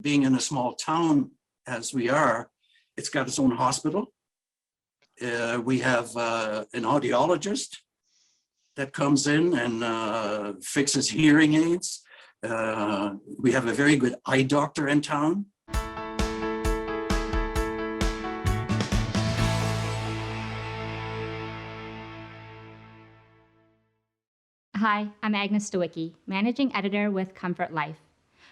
Being in a small town as we are, it's got its own hospital. We have an audiologist that comes in and fixes hearing aids. We have a very good eye doctor in town. Hi, I'm Agnes Stowicki, Managing Editor with Comfort Life.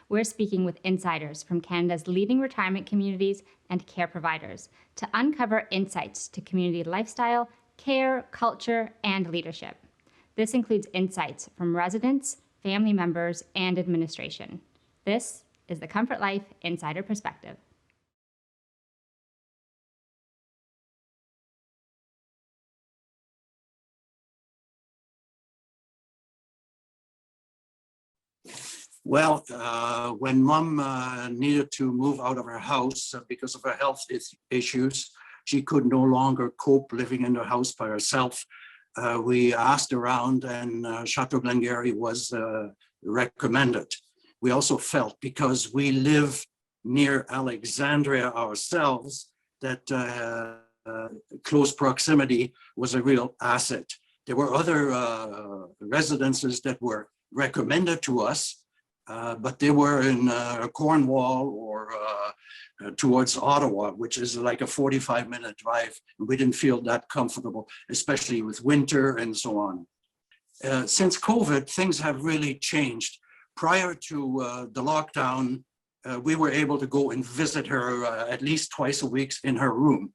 We're speaking with insiders from Canada's leading retirement communities and care providers to uncover insights to community lifestyle, care, culture, and leadership. This includes insights from residents, family members, and administration. This is the Comfort Life Insider Perspective. Well, when Mom needed to move out of her house because of her health issues, she could no longer cope living in the house by herself. We asked around, and Chateau Glengarry was recommended. We also felt, because we live near Alexandria ourselves, that close proximity was a real asset. There were other residences that were recommended to us, but they were in Cornwall or towards Ottawa, which is like a 45-minute drive. We didn't feel that comfortable, especially with winter and so on. Since COVID, things have really changed. Prior to the lockdown, we were able to go and visit her at least twice a week in her room.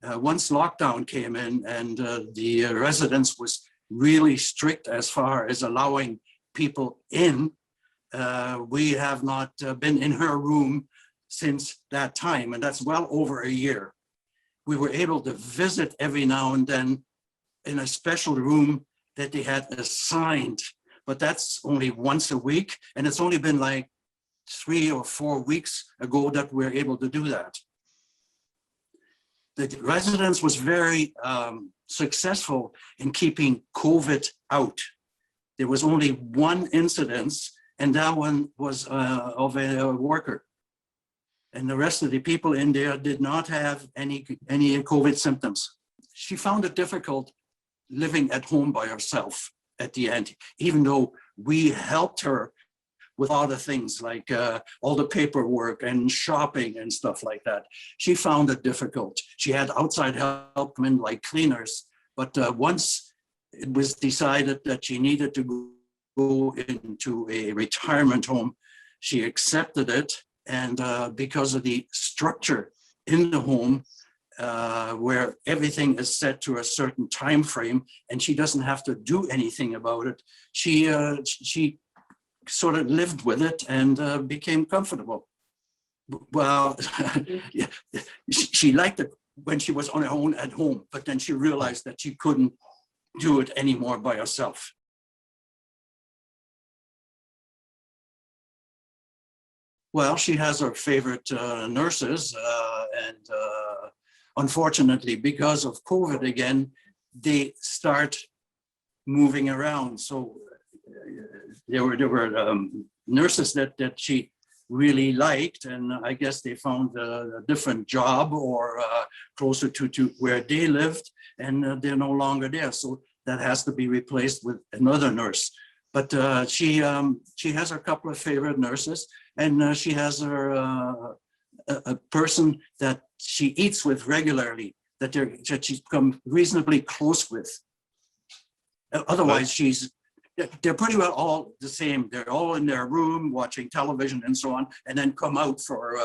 Once lockdown came in and the residence was really strict as far as allowing people in, we have not been in her room since that time, and that's well over a year. We were able to visit every now and then in a special room that they had assigned, but that's only once a week, and it's only been like 3 or 4 weeks ago that we're able to do that. The residence was very successful in keeping COVID out. There was only one incidence, and that one was of a worker. And the rest of the people in there did not have any COVID symptoms. She found it difficult living at home by herself at the end, even though we helped her with all the things like all the paperwork and shopping and stuff like that. She found it difficult. She had outside help come in, like cleaners, but once it was decided that she needed to go into a retirement home, she accepted it. And because of the structure in the home, where everything is set to a certain time frame and she doesn't have to do anything about it, she sort of lived with it and became comfortable. Well, yeah, she liked it when she was on her own at home, but then she realized that she couldn't do it anymore by herself. Well, she has her favorite nurses, and unfortunately, because of COVID again, they start moving around. So there were nurses that she really liked, and I guess they found a different job or closer to where they lived, and they're no longer there. So that has to be replaced with another nurse. But she has a couple of favorite nurses, and she has her a person that she eats with regularly, that she's become reasonably close with. Otherwise, they're pretty well all the same. They're all in their room watching television and so on, and then come out for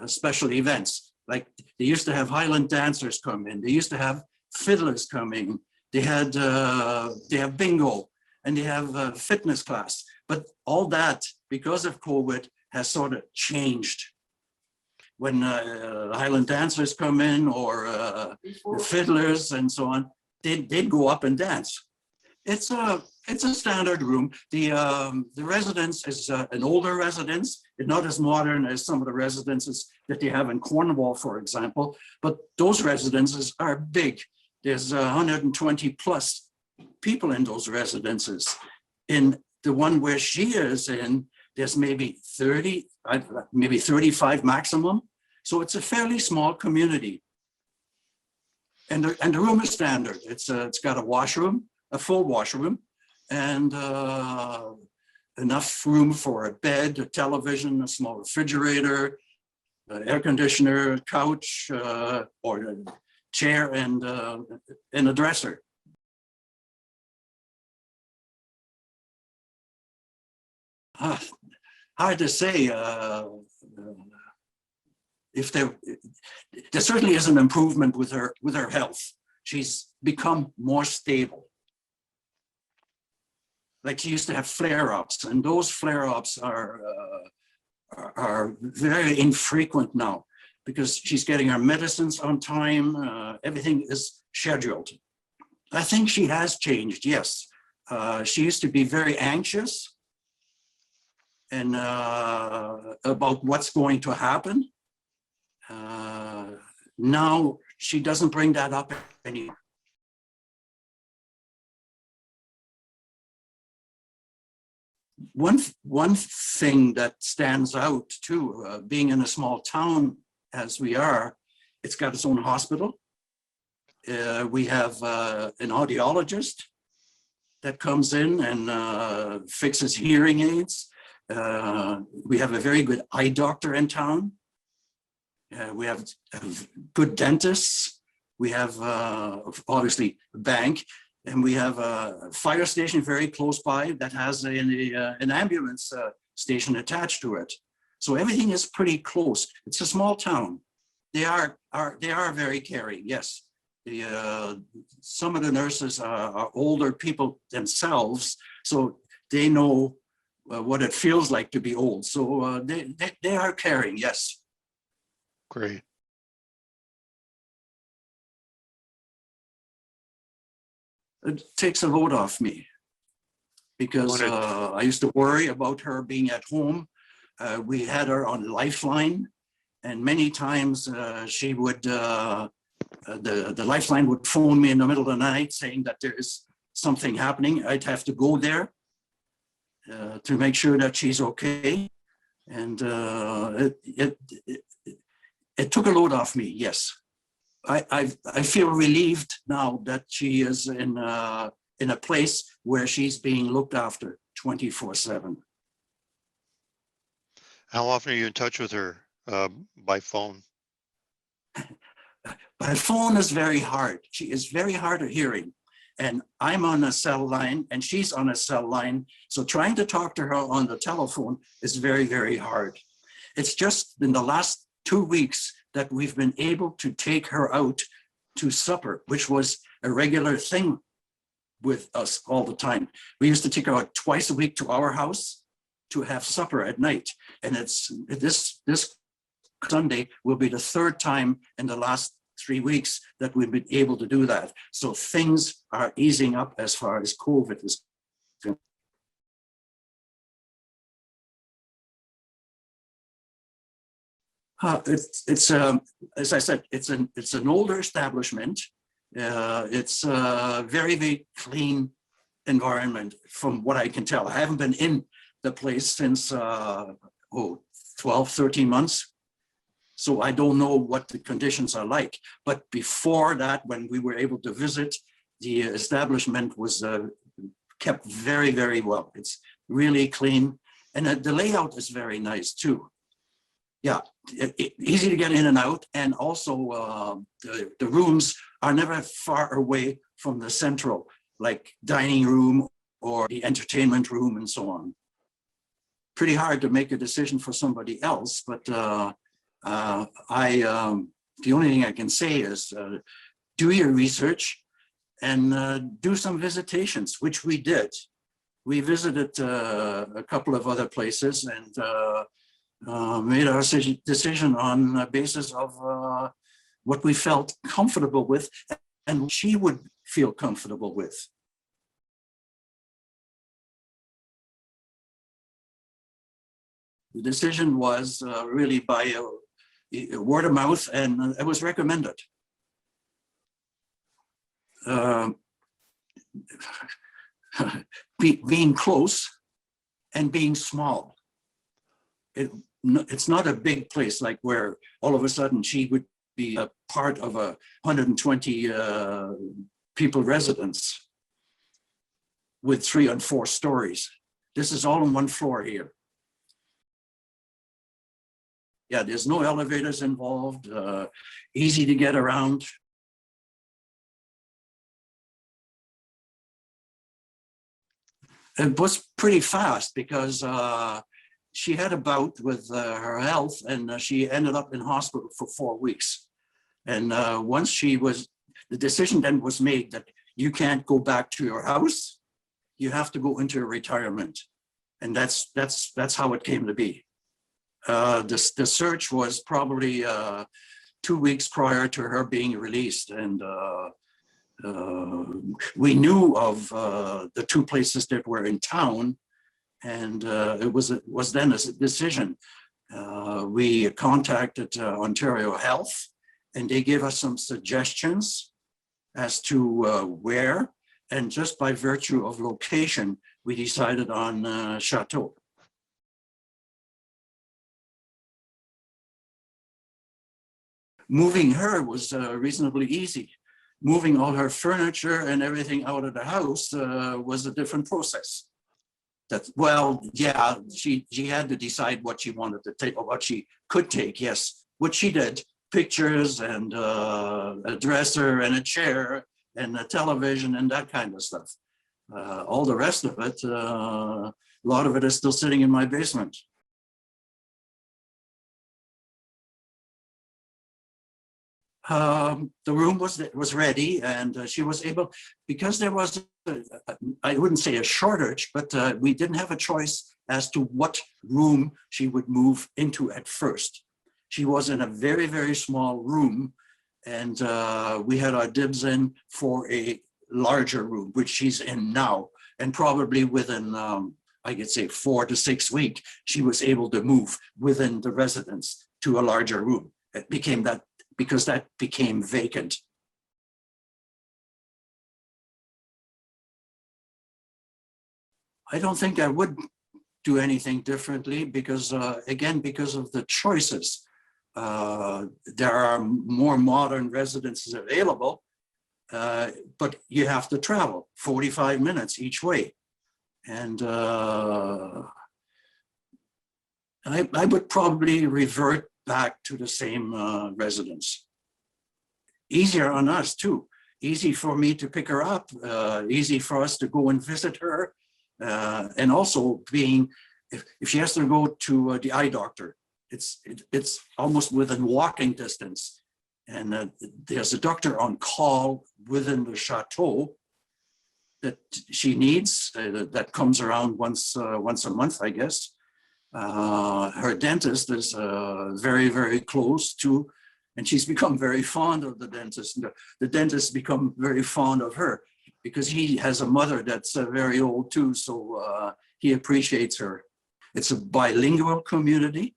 special events. Like they used to have Highland dancers come in. They used to have fiddlers coming. They have bingo, and they have fitness class. But all that, because of COVID, has sort of changed. When Highland dancers come in or the fiddlers and so on, they'd go up and dance. It's a standard room. The residence is an older residence. It's not as modern as some of the residences that they have in Cornwall, for example, but those residences are big. There's 120 plus people in those residences. In the one where she is in, There's maybe 30, maybe 35 maximum. So it's a fairly small community. And the room is standard. It's got a washroom, a full washroom, and enough room for a bed, a television, a small refrigerator, an air conditioner, couch, or a chair, and a dresser. Hard to say. If there certainly is an improvement with her health. She's become more stable. Like she used to have flare-ups, and those flare-ups are very infrequent now because she's getting her medicines on time. Everything is scheduled. I think she has changed, yes. She used to be very anxious and about what's going to happen. Now she doesn't bring that up anymore. One thing that stands out too, being in a small town as we are, it's got its own hospital. We have an audiologist that comes in and fixes hearing aids. We have a very good eye doctor in town. We have good dentists. We have obviously a bank, and we have a fire station very close by that has an ambulance station attached to it. So everything is pretty close. It's a small town. They are very caring. Yes, some of the nurses are older people themselves, so they know what it feels like to be old. So they are caring. Yes. Great. It takes a load off me because I used to worry about her being at home. We had her on Lifeline, and many times she would, the Lifeline would phone me in the middle of the night saying that there is something happening. I'd have to go there to make sure that she's okay. And it took a load off me, yes. I feel relieved now that she is in a place where she's being looked after 24/7. How often are you in touch with her by phone? By phone is very hard. She is very hard of hearing. And I'm on a cell line and she's on a cell line. So trying to talk to her on the telephone is very, very hard. It's just in the last 2 weeks that we've been able to take her out to supper, which was a regular thing with us all the time. We used to take her out twice a week to our house to have supper at night. And it's this Sunday will be the third time in the last 3 weeks that we've been able to do that. So things are easing up as far as COVID is concerned. It's as I said, it's an older establishment. It's a very, very clean environment from what I can tell. I haven't been in the place since 12, 13 months. So I don't know what the conditions are like. But before that, when we were able to visit, the establishment was kept very, very well. It's really clean. And the layout is very nice too. Yeah, easy to get in and out. And also the rooms are never far away from the central, like dining room or the entertainment room and so on. Pretty hard to make a decision for somebody else, but the only thing I can say is do your research and do some visitations, which we did. We visited a couple of other places and made our decision on the basis of what we felt comfortable with and she would feel comfortable with. The decision was really by word of mouth, and it was recommended. Being close and being small. it's not a big place like where all of a sudden she would be a part of a 120 people residence with 3 and 4 stories. This is all on one floor here. Yeah, there's no elevators involved, easy to get around. It was pretty fast because she had a bout with her health, and she ended up in hospital for 4 weeks. And once the decision then was made that you can't go back to your house, you have to go into retirement. And that's how it came to be. The search was probably 2 weeks prior to her being released, and we knew of the 2 places that were in town, and it was then a decision. We contacted Ontario Health, and they gave us some suggestions as to where, and just by virtue of location, we decided on Chateau. Moving her was reasonably easy. Moving all her furniture and everything out of the house was a different process. She had to decide what she wanted to take or what she could take, yes, which she did. Pictures and a dresser and a chair and a television and that kind of stuff. All the rest of it, a lot of it is still sitting in my basement. The room was ready, and she was able, because there was, I wouldn't say a shortage, but we didn't have a choice as to what room she would move into at first. She was in a very, very small room, and we had our dibs in for a larger room, which she's in now. And probably within, I could say 4 to 6 weeks, she was able to move within the residence to a larger room. It became that, because that became vacant. I don't think I would do anything differently because, again, because of the choices. There are more modern residences available, but you have to travel 45 minutes each way. And I would probably revert back to the same residence. Easier on us too. Easy for me to pick her up, easy for us to go and visit her. And also being, if she has to go to the eye doctor, it's almost within walking distance. And there's a doctor on call within the chateau that she needs, that comes around once a month, I guess. Her dentist is very, very close to, and she's become very fond of the dentist. The dentist become very fond of her because he has a mother that's very old too, so he appreciates her. It's a bilingual community,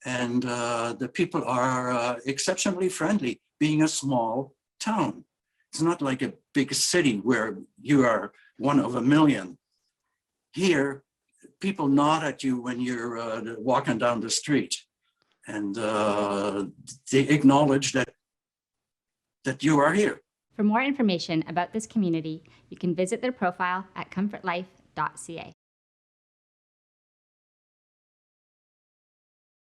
and the people are exceptionally friendly, being a small town. It's not like a big city where you are one of a million. Here, people nod at you when you're walking down the street, and they acknowledge that you are here. For more information about this community, you can visit their profile at comfortlife.ca.